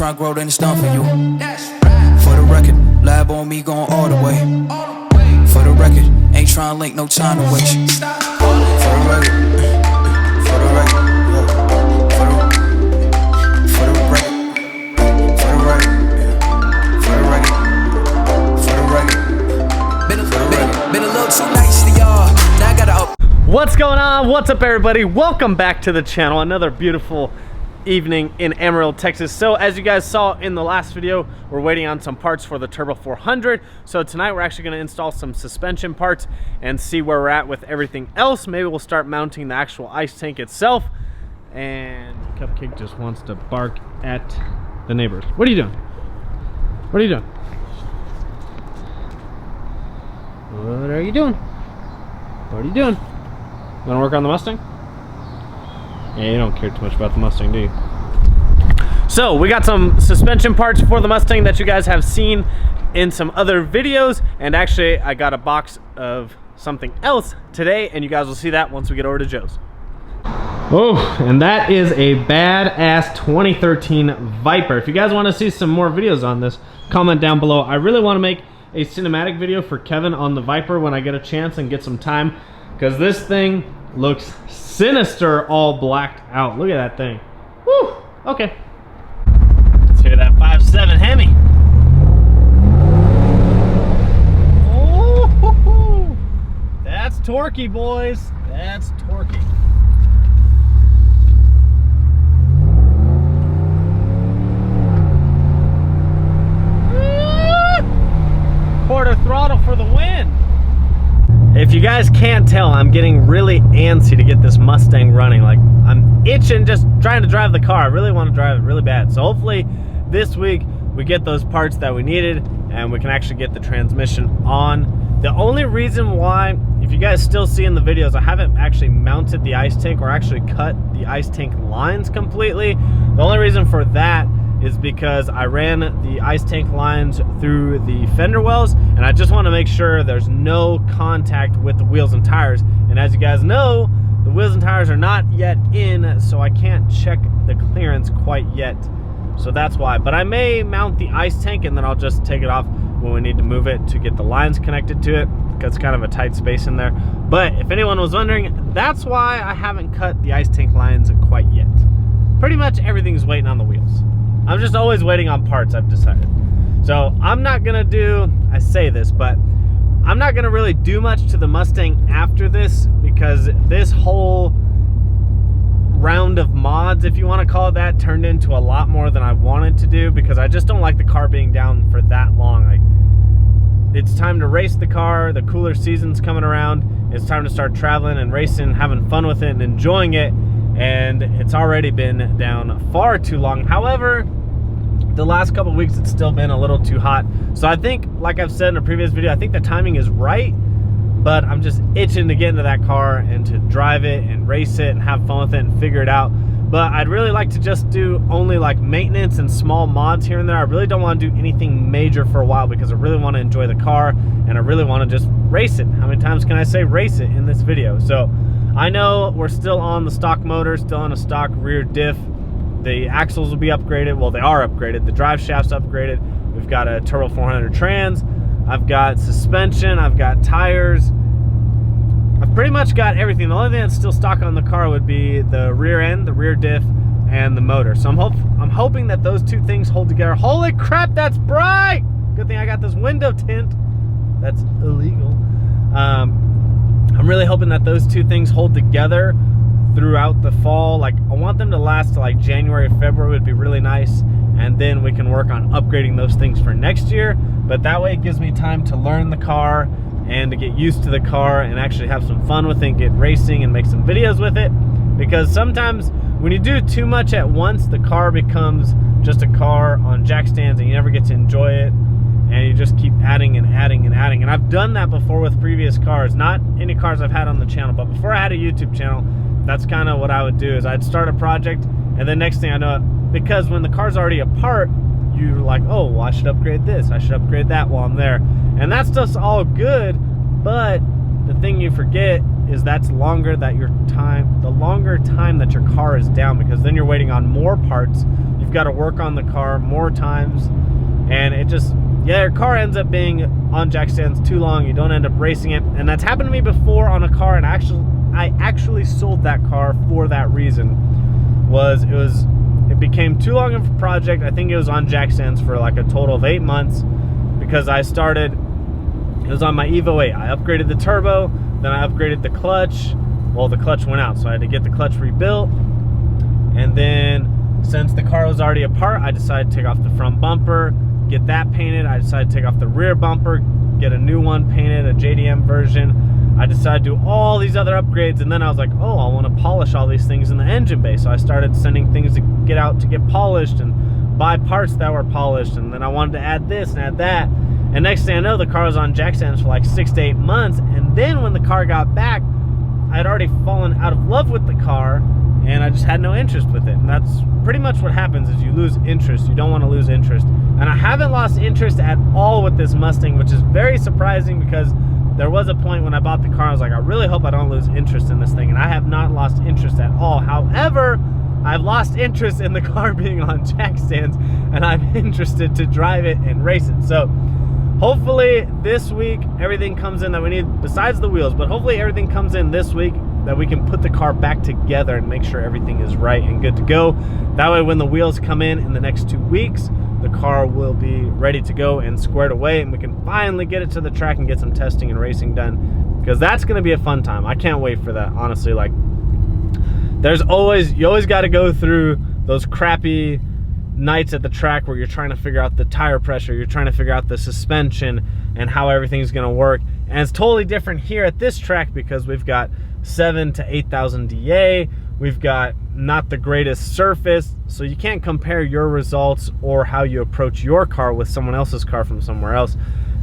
tryna grow, then it's done for you. For the record, lab on me going all the way. For the record, ain't tryna link, no time to waste. For the record, for the record, for the record, for the record, for the record. Been a little too nice to y'all. Now I gotta up. What's going on? What's up, everybody? Welcome back to the channel. Another beautiful evening in Amarillo, Texas. So as you guys saw in the last video, we're waiting on some parts for the Turbo 400. So tonight we're actually going to install some suspension parts and see where we're at with everything else. Maybe we'll start mounting the actual ice tank itself. And Cupcake just wants to bark at the neighbors. What are you doing? What are you doing? What are you doing? What are you doing? Want to work on the Mustang? Yeah, you don't care too much about the Mustang, do you? So we got some suspension parts for the Mustang that you guys have seen in some other videos, and actually I got a box of something else today, and you guys will see that once we get over to Joe's. Oh, and that is a badass 2013 Viper. If you guys want to see some more videos on this, comment down below. I really want to make a cinematic video for Kevin on the Viper when I get a chance and get some time, because this thing looks sinister all blacked out. Look at that thing. Woo! Okay. Let's hear that 5.7 Hemi. Oh, that's torquey, boys. That's torquey. Quarter throttle for the win. If you guys can't tell, I'm getting really antsy to get this Mustang running. Like, I'm itching just trying to drive the car. I really want to drive it really bad. So hopefully this week we get those parts that we needed and we can actually get the transmission on. The only reason why, if you guys still see in the videos, I haven't actually mounted the ice tank or actually cut the ice tank lines completely. The only reason for that is because I ran the ice tank lines through the fender wells, and I just want to make sure there's no contact with the wheels and tires. And as you guys know, the wheels and tires are not yet in, so I can't check the clearance quite yet. So that's why. But I may mount the ice tank and then I'll just take it off when we need to move it to get the lines connected to it, because it's kind of a tight space in there. But if anyone was wondering, that's why I haven't cut the ice tank lines quite yet. Pretty much everything's waiting on the wheels. I'm just always waiting on parts, I've decided. So I'm not gonna do, I say this, but I'm not gonna really do much to the Mustang after this, because this whole round of mods, if you wanna call it that, turned into a lot more than I wanted to do, because I just don't like the car being down for that long. Like, it's time to race the car, the cooler season's coming around, it's time to start traveling and racing, having fun with it and enjoying it. And it's already been down far too long. However, the last couple of weeks it's still been a little too hot. So I think, like I've said in a previous video, I think the timing is right, but I'm just itching to get into that car and to drive it and race it and have fun with it and figure it out. But I'd really like to just do only like maintenance and small mods here and there. I really don't want to do anything major for a while, because I really want to enjoy the car and I really want to just race it. How many times can I say race it in this video? So I know we're still on the stock motor, still on a stock rear diff. The axles will be upgraded. Well, they are upgraded. The drive shaft's upgraded. We've got a Turbo 400 trans. I've got suspension. I've got tires. I've pretty much got everything. The only thing that's still stock on the car would be the rear end, the rear diff, and the motor. So I'm hoping that those two things hold together. Holy crap, that's bright! Good thing I got this window tint. That's illegal. I'm really hoping that those two things hold together throughout the fall. Like, I want them to last to like January, February would be really nice, and then we can work on upgrading those things for next year. But that way it gives me time to learn the car and to get used to the car and actually have some fun with it, get racing and make some videos with it. Because sometimes when you do too much at once, the car becomes just a car on jack stands and you never get to enjoy it. And you just keep adding and adding and adding. And I've done that before with previous cars. Not any cars I've had on the channel, but before I had a YouTube channel, that's kind of what I would do. Is I'd start a project, and then next thing I know, because when the car's already apart, you're like, oh, well, I should upgrade this, I should upgrade that while I'm there. And that's just all good, but the thing you forget is that's the longer time that your car is down, because then you're waiting on more parts. You've got to work on the car more times, and it just, yeah, your car ends up being on jack stands too long. You don't end up racing it, and that's happened to me before on a car, and I actually sold that car for that reason. It became too long of a project. I think it was on jack stands for like a total of 8 months, because it was on my Evo 8. I upgraded the turbo, then I upgraded the clutch. Well, the clutch went out, so I had to get the clutch rebuilt. And then, since the car was already apart, I decided to take off the front bumper, get that painted. I decided to take off the rear bumper, get a new one painted, a JDM version. I decided to do all these other upgrades, and then I was like, oh, I want to polish all these things in the engine bay. So I started sending things to get out to get polished and buy parts that were polished, and then I wanted to add this and add that. And next thing I know, the car was on jack stands for like 6 to 8 months. And then when the car got back, I had already fallen out of love with the car, and I just had no interest with it. And that's pretty much what happens, is you lose interest. You don't want to lose interest. And I haven't lost interest at all with this Mustang, which is very surprising, because there was a point when I bought the car, I was like, I really hope I don't lose interest in this thing. And I have not lost interest at all. However, I've lost interest in the car being on jack stands, and I'm interested to drive it and race it. So hopefully this week everything comes in that we need, besides the wheels, but hopefully everything comes in this week that we can put the car back together and make sure everything is right and good to go. That way when the wheels come in the next 2 weeks, the car will be ready to go and squared away, and we can finally get it to the track and get some testing and racing done, because that's going to be a fun time. I can't wait for that, honestly. Like, you always got to go through those crappy nights at the track where you're trying to figure out the tire pressure, you're trying to figure out the suspension and how everything's going to work. And it's totally different here at this track, because we've got 7,000 to 8,000 DA. We've got not the greatest surface, so you can't compare your results or how you approach your car with someone else's car from somewhere else.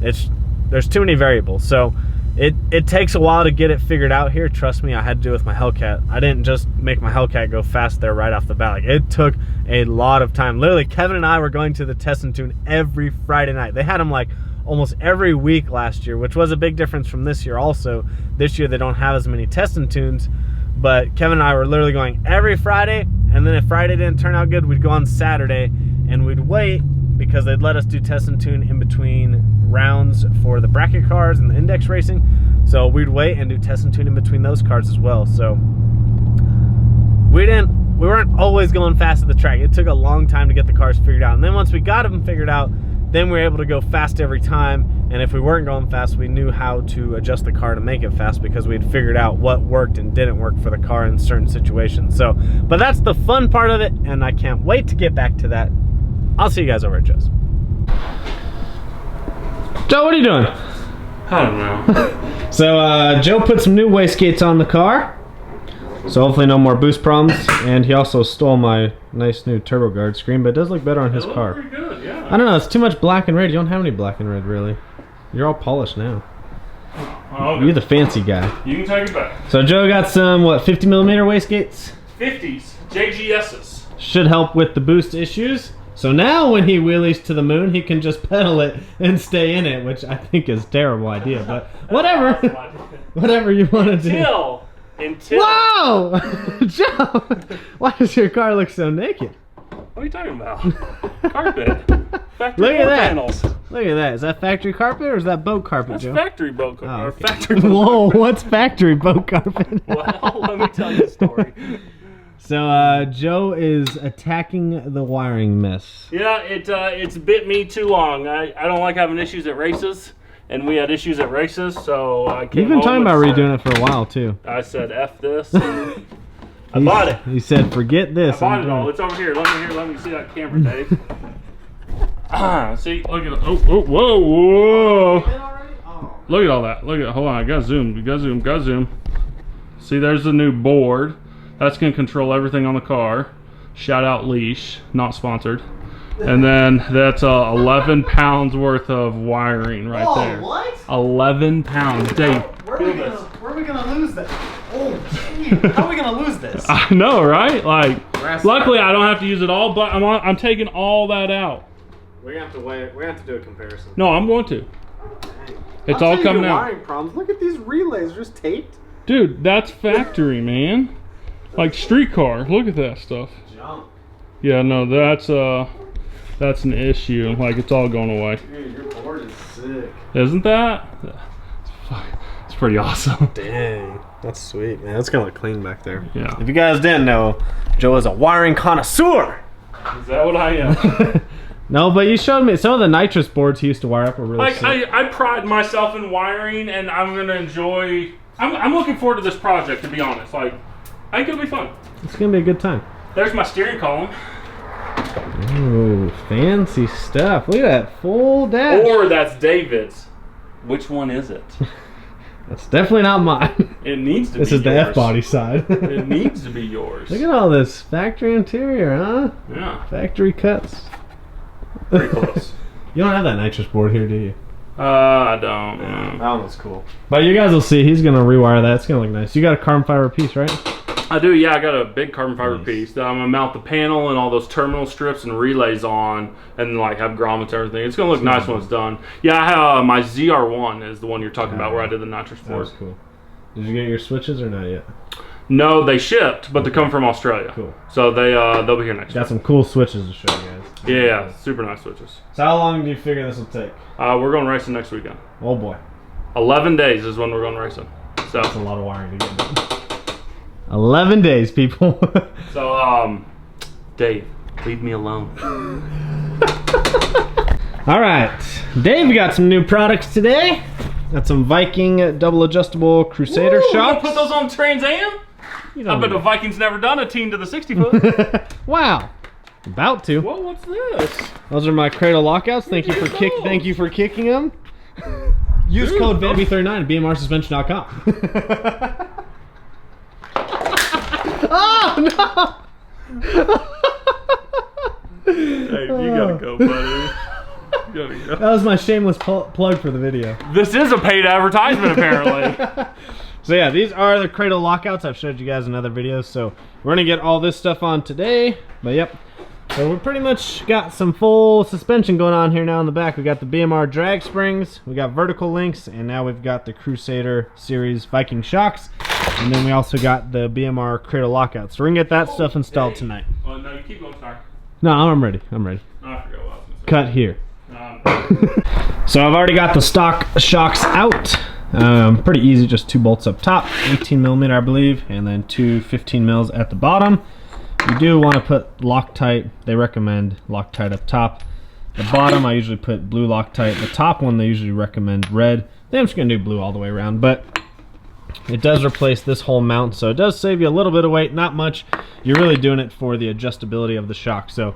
There's too many variables. So it takes a while to get it figured out here. Trust me, I had to do it with my Hellcat. I didn't just make my Hellcat go fast there right off the bat. Like, it took a lot of time. Literally, Kevin and I were going to the test and tune every Friday night. They had them like almost every week last year, which was a big difference from this year also. This year they don't have as many test and tunes, but Kevin and I were literally going every Friday, and then if Friday didn't turn out good, we'd go on Saturday and we'd wait, because they'd let us do test and tune in between rounds for the bracket cars and the index racing. So we'd wait and do test and tune in between those cars as well. So we weren't always going fast at the track. It took a long time to get the cars figured out. And then once we got them figured out, then we were able to go fast every time. And if we weren't going fast, we knew how to adjust the car to make it fast, because we'd figured out what worked and didn't work for the car in certain situations. So, but that's the fun part of it, and I can't wait to get back to that. I'll see you guys over at Joe's. Joe, what are you doing? I don't know. So Joe put some new wastegates on the car, so hopefully no more boost problems. And he also stole my nice new turbo guard screen, but it does look better on his car. Pretty good, yeah. I don't know, it's too much black and red. You don't have any black and red, really. You're all polished now. Okay. You're the fancy guy. You can take it back. So Joe got some, what, 50mm wastegates? 50s, JGSs. Should help with the boost issues. So now when he wheelies to the moon, he can just pedal it and stay in it, which I think is a terrible idea, but whatever. Whatever you want to do. Until. Whoa! Joe! Why does your car look so naked? What are you talking about? Carpet. Factory Look at door that. panels. Look at that. Is that factory carpet or is that boat carpet, That's Joe? factory boat carpet. Oh, Or okay. factory boat Whoa, carpet. what's factory boat carpet? Well, let me tell you a story. So Joe is attacking the wiring mess. Yeah, it's bit me too long. I don't like having issues at races, and we had issues at races, so I came You've been talking home about and redoing it for a while too. I said, F this. And I bought it. He said, forget this. I bought it all. It's over here. Let me see that camera, Dave. See, look at it. Oh, whoa. Look at all that. Hold on, I gotta zoom. See, there's the new board. That's gonna control everything on the car. Shout out Leash, not sponsored. And then that's 11 pounds worth of wiring right there. What? 11 pounds, Dave. Where are we gonna lose that? Oh, gee. How are we gonna lose this? I know, right? Like, luckily I don't have to use it all, but I'm taking all that out. We're gonna have to wait. We're gonna have to do a comparison. No, I'm going to. It's all coming out. Wiring problems. Look at these relays just taped. Dude, that's factory, man. Like street car. Look at that stuff. Jump. Yeah, no, that's an issue. Like, it's all going away. Dude, your board is sick. Isn't that? It's pretty awesome. Dang, that's sweet, man. It's gonna look clean back there. Yeah. If you guys didn't know, Joe is a wiring connoisseur. Is that what I am? No, but you showed me some of the nitrous boards he used to wire up are really Like, sick. I pride myself in wiring, and I'm gonna enjoy. I'm looking forward to this project, to be honest. Like, I think it'll be fun. It's gonna be a good time. There's my steering column. Ooh, fancy stuff. Look at that full dash. Or that's David's. Which one is it? That's definitely not mine. It needs to This be is the yours. F-body side. It needs to be yours. Look at all this factory interior, huh? Yeah, Factory cuts. pretty close. You don't have that nitrous board here, do you? I don't. That one was cool. But you guys will see, he's gonna rewire that. It's gonna look nice. You got a carbon fiber piece, right? I do, yeah. I got a big carbon fiber Nice. piece that I'm gonna mount the panel and all those terminal strips and relays on, and like have grommets and everything. It's gonna look nice when it's done. Yeah, I have my ZR1 is the one you're talking about where I did the nitrous That board. was cool. Did you get your switches or not yet? No, they shipped, but they come from Australia. Cool. So they'll be here next Got week. some cool switches to show you guys. Yeah, super nice switches. So how long do you figure this will take? We're going racing next weekend. Oh boy. 11 days is when we're going racing. So, That's a lot of wiring to get done. 11 days, people. Dave, leave me alone. All right, Dave got some new products today. Got some Viking double adjustable Crusader Ooh, shocks. put those on Trans Am? You I don't bet the need Vikings never done a team to the 60 foot. it. Wow, about to. Whoa, what's this? Those are my cradle lockouts. Thank you for kicking them. Use Dude, code BABY39 at bmrsuspension.com. Oh no! Hey, you gotta go, buddy. You gotta go. That was my shameless plug for the video. This is a paid advertisement, apparently. So yeah, these are the cradle lockouts. I've showed you guys in other videos. So we're gonna get all this stuff on today. But yep. So we pretty much got some full suspension going on here now in the back. We got the BMR drag springs, we got vertical links, and now we've got the Crusader series Viking shocks. And then we also got the BMR cradle lockouts. So we're gonna get that stuff installed tonight. Well, no, you keep going, sorry. No, I'm ready. I'm ready. No, I forgot what I was gonna say. Cut here. Um, So I've already got the stock shocks out. Pretty easy, just 2 bolts up top, 18 millimeter I believe, and then 2 15 mils at the bottom. You do want to put Loctite. They recommend Loctite up top. The bottom I usually put blue Loctite. The top one they usually recommend red. I think I'm just gonna do blue all the way around, but it does replace this whole mount, so it does save you a little bit of weight, not much. You're really doing it for the adjustability of the shock. So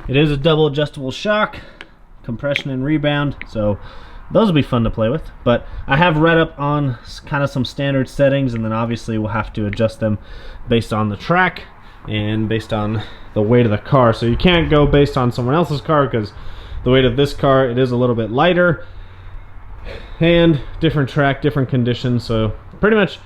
it is a double adjustable shock, compression and rebound, so those will be fun to play with. But I have read up on kind of some standard settings, and then obviously we'll have to adjust them based on the track and based on the weight of the car. So you can't go based on someone else's car, because the weight of this car, it is a little bit lighter, and different track, different conditions. So pretty much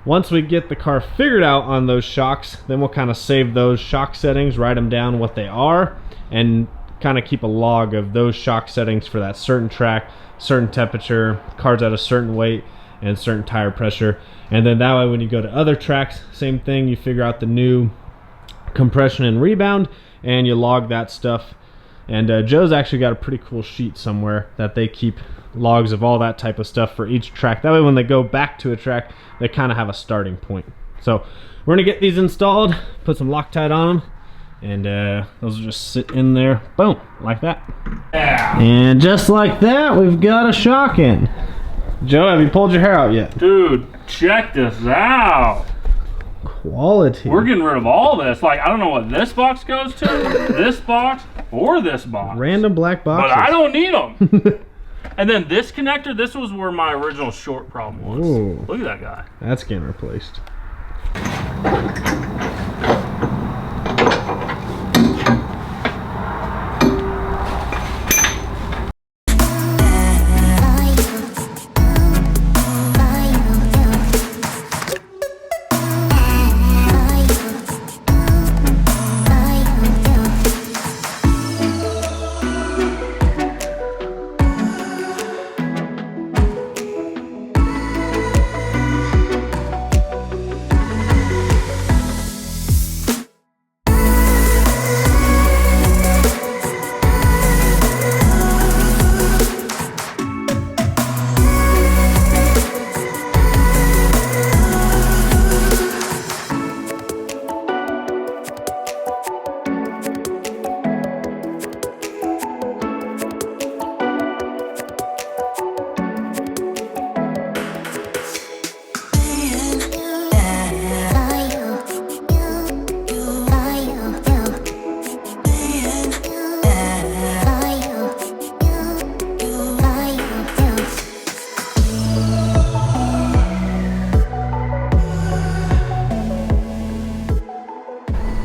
once we get the car figured out on those shocks, then we'll kind of save those shock settings, write them down what they are, and kind of keep a log of those shock settings for that certain track, certain temperature, cars at a certain weight, and certain tire pressure. And then that way when you go to other tracks, same thing, you figure out the new compression and rebound, and you log that stuff. And Joe's actually got a pretty cool sheet somewhere that they keep logs of all that type of stuff for each track. That way when they go back to a track, they kind of have a starting point. So we're gonna get these installed, put some Loctite on them, and those will just sit in there, boom, like that. yeah. And just like that, we've got a shock in. Joe, have you pulled your hair out yet? Dude, check this out. Quality. We're getting rid of all this. Like, I don't know what this box goes to, this box, or this box. Random black boxes. But I don't need them. And then this connector, this was where my original short problem was. Ooh. Look at that guy. That's getting replaced.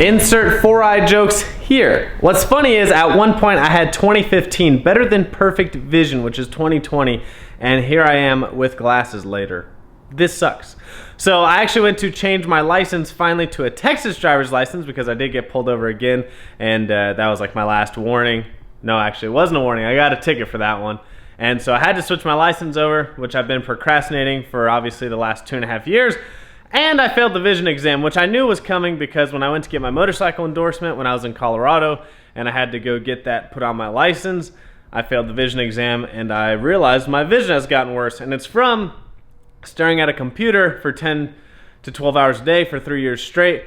Insert 4-eye jokes here. What's funny is at one point I had 2015 better than perfect vision, which is 2020, and here I am with glasses later. This sucks. So I actually went to change my license finally to a Texas driver's license because I did get pulled over again, and that was like my last warning. No, actually it wasn't a warning. I got a ticket for that one. And so I had to switch my license over, which I've been procrastinating for obviously the last 2.5 years. And I failed the vision exam, which I knew was coming because when I went to get my motorcycle endorsement when I was in Colorado and I had to go get that put on my license, I failed the vision exam and I realized my vision has gotten worse. And it's from staring at a computer for 10 to 12 hours a day for 3 years straight.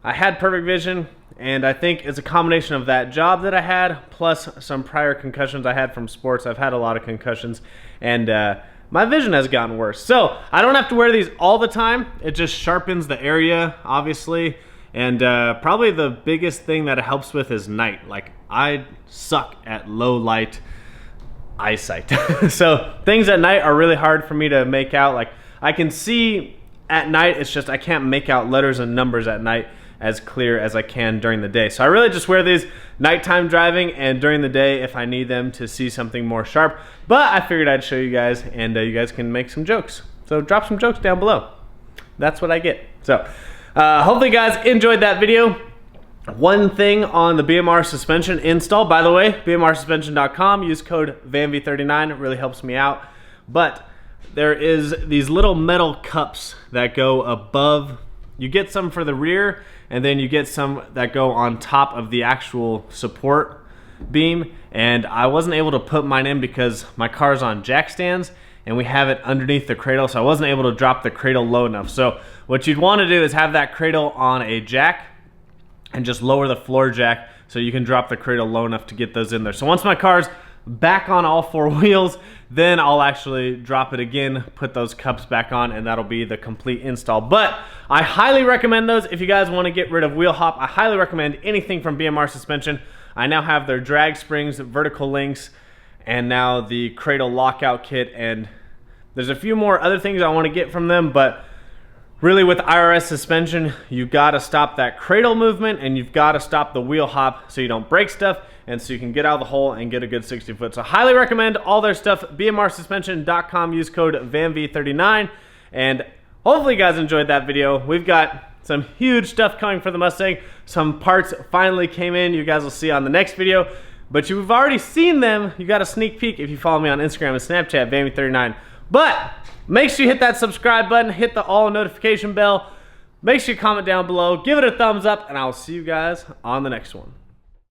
I had perfect vision, and I think it's a combination of that job that I had plus some prior concussions I had from sports. I've had a lot of concussions, and my vision has gotten worse. So I don't have to wear these all the time. It just sharpens the area, obviously. And probably the biggest thing that it helps with is night. Like, I suck at low light eyesight. So things at night are really hard for me to make out. Like, I can see at night, it's just I can't make out letters and numbers at night as clear as I can during the day. So I really just wear these nighttime driving and during the day if I need them to see something more sharp. But I figured I'd show you guys, and you guys can make some jokes. So drop some jokes down below. That's what I get. So hopefully you guys enjoyed that video. One thing on the BMR suspension install, by the way, bmrsuspension.com, use code VANV39, it really helps me out. But there is these little metal cups that go above. You get some for the rear, and then you get some that go on top of the actual support beam. And I wasn't able to put mine in because my car's on jack stands and we have it underneath the cradle, so I wasn't able to drop the cradle low enough. So what you'd want to do is have that cradle on a jack and just lower the floor jack so you can drop the cradle low enough to get those in there. So once my car's back on all 4 wheels, then I'll actually drop it again, put those cups back on, and that'll be the complete install. But I highly recommend those if you guys want to get rid of wheel hop. I highly recommend anything from BMR Suspension. I now have their drag springs, vertical links, and now the cradle lockout kit, and there's a few more other things I want to get from them, but really with IRS suspension, you've got to stop that cradle movement and you've got to stop the wheel hop so you don't break stuff and so you can get out of the hole and get a good 60 foot. So highly recommend all their stuff, bmrsuspension.com, use code VANV39, and hopefully you guys enjoyed that video. We've got some huge stuff coming for the Mustang. Some parts finally came in, you guys will see on the next video, but you've already seen them. You got a sneak peek if you follow me on Instagram and Snapchat, VANV39. But make sure you hit that subscribe button, hit the all notification bell, make sure you comment down below, give it a thumbs up, and I'll see you guys on the next one.